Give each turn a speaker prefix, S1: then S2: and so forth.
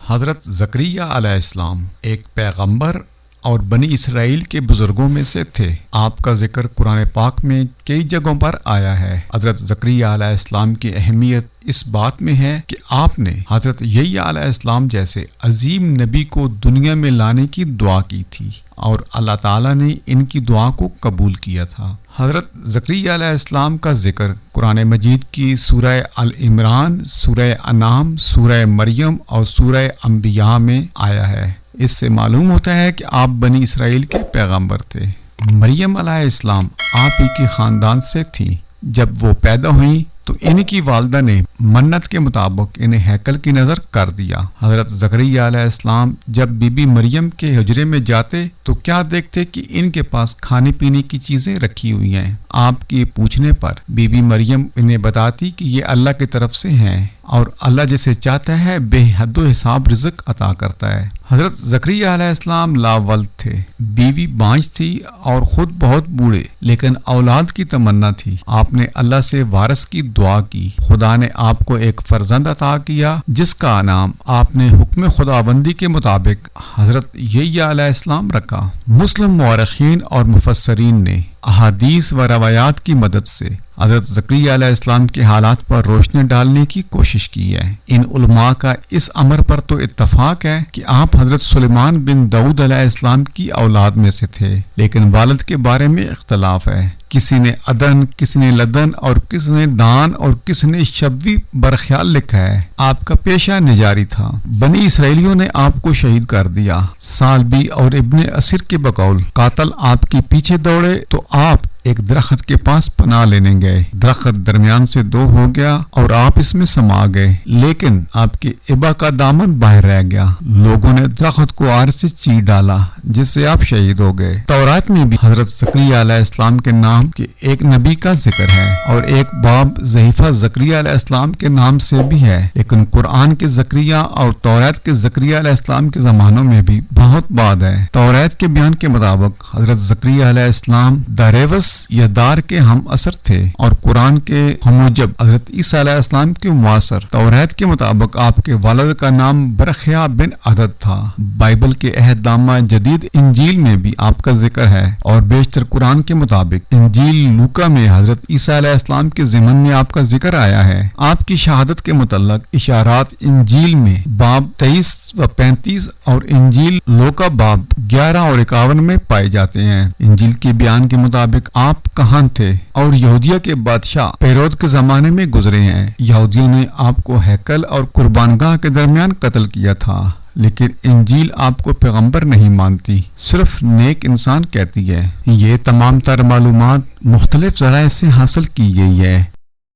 S1: حضرت زکریا علیہ السلام ایک پیغمبر اور بنی اسرائیل کے بزرگوں میں سے تھے۔ آپ کا ذکر قرآن پاک میں کئی جگہوں پر آیا ہے۔ حضرت زکریا علیہ السلام کی اہمیت اس بات میں ہے کہ آپ نے حضرت یحییٰ علیہ السلام جیسے عظیم نبی کو دنیا میں لانے کی دعا کی تھی اور اللہ تعالیٰ نے ان کی دعا کو قبول کیا تھا۔ حضرت زکریا علیہ السلام کا ذکر قرآن مجید کی سورہ ال عمران، سورہ انعام، سورہ مریم اور سورہ انبیاء میں آیا ہے۔ اس سے معلوم ہوتا ہے کہ آپ بنی اسرائیل کے پیغمبر تھے۔ مریم علیہ السلام آپ ہی کے خاندان سے تھی۔ جب وہ پیدا ہوئیں تو ان کی والدہ نے منت کے مطابق انہیں ہیکل کی نظر کر دیا۔ حضرت زکریا علیہ السلام جب بی بی مریم کے حجرے میں جاتے تو کیا دیکھتے کہ ان کے پاس کھانے پینے کی چیزیں رکھی ہوئی ہیں۔ آپ کے پوچھنے پر بی بی مریم انہیں بتاتی کہ یہ اللہ کی طرف سے ہیں اور اللہ جسے چاہتا ہے بے حد و حساب رزق عطا کرتا ہے۔ حضرت زکریا علیہ السلام لاولد تھے، بیوی بانجھ تھی اور خود بہت بوڑھے، لیکن اولاد کی تمنا تھی۔ آپ نے اللہ سے وارث کی دعا کی۔ خدا نے آپ کو ایک فرزند عطا کیا جس کا نام آپ نے حکم خداوندی کے مطابق حضرت یحییٰ علیہ السلام رکھا۔ مسلم مورخین اور مفسرین نے احادیث و روایات کی مدد سے حضرت زکریا علیہ السلام کے حالات پر روشنی ڈالنے کی کوشش کی ہے۔ ان علماء کا اس امر پر تو اتفاق ہے کہ آپ حضرت سلیمان بن داؤد علیہ السلام کی اولاد میں سے تھے، لیکن والد کے بارے میں اختلاف ہے۔ کسی نے عدن، کسی نے لدن اور کسی نے دان اور کسی نے شبوی برخیال لکھا ہے۔ آپ کا پیشہ نجاری تھا۔ بنی اسرائیلیوں نے آپ کو شہید کر دیا۔ سالبی اور ابن اسیر کے بقول قاتل آپ کے پیچھے دوڑے تو آپ ایک درخت کے پاس پناہ لینے گئے۔ درخت درمیان سے دو ہو گیا اور آپ اس میں سما گئے، لیکن آپ کے ابا کا دامن باہر رہ گیا۔ لوگوں نے درخت کو آر سے چیر ڈالا جس سے آپ شہید ہو گئے۔ تورات میں بھی حضرت زکریا علیہ السلام کے نام کے ایک نبی کا ذکر ہے اور ایک باب صحیفہ زکریا علیہ السلام کے نام سے بھی ہے، لیکن قرآن کے زکریا اور تورات کے زکریا علیہ السلام کے زمانوں میں بھی بہت بعد ہے۔ تورات کے بیان کے مطابق حضرت زکریا علیہ السلام داریوس یا دار کے ہم اثر تھے اور قرآن کے ہموجب حضرت عیسیٰ علیہ السلام کے معاصر۔ تورات کے مطابق آپ کے والد کا نام برخیا بن عدد تھا۔ بائبل کے عہد نامہ جدید انجیل میں بھی آپ کا ذکر ہے اور بیشتر قرآن کے مطابق انجیل لوکا میں حضرت عیسیٰ علیہ السلام کے ضمن میں آپ کا ذکر آیا ہے۔ آپ کی شہادت کے متعلق اشارات انجیل میں باب 23 و 35 اور انجیل لوکا باب 11 اور 51 میں پائے جاتے ہیں۔ انجیل کے بیان کے مطابق آپ کہاں تھے اور یہودیہ کے بادشاہ پیرود کے زمانے میں گزرے ہیں۔ یہودیوں نے آپ کو ہیکل اور قربان گاہ کے درمیان قتل کیا تھا، لیکن انجیل آپ کو پیغمبر نہیں مانتی، صرف نیک انسان کہتی ہے۔ یہ تمام تر معلومات مختلف ذرائع سے حاصل کی گئی ہے۔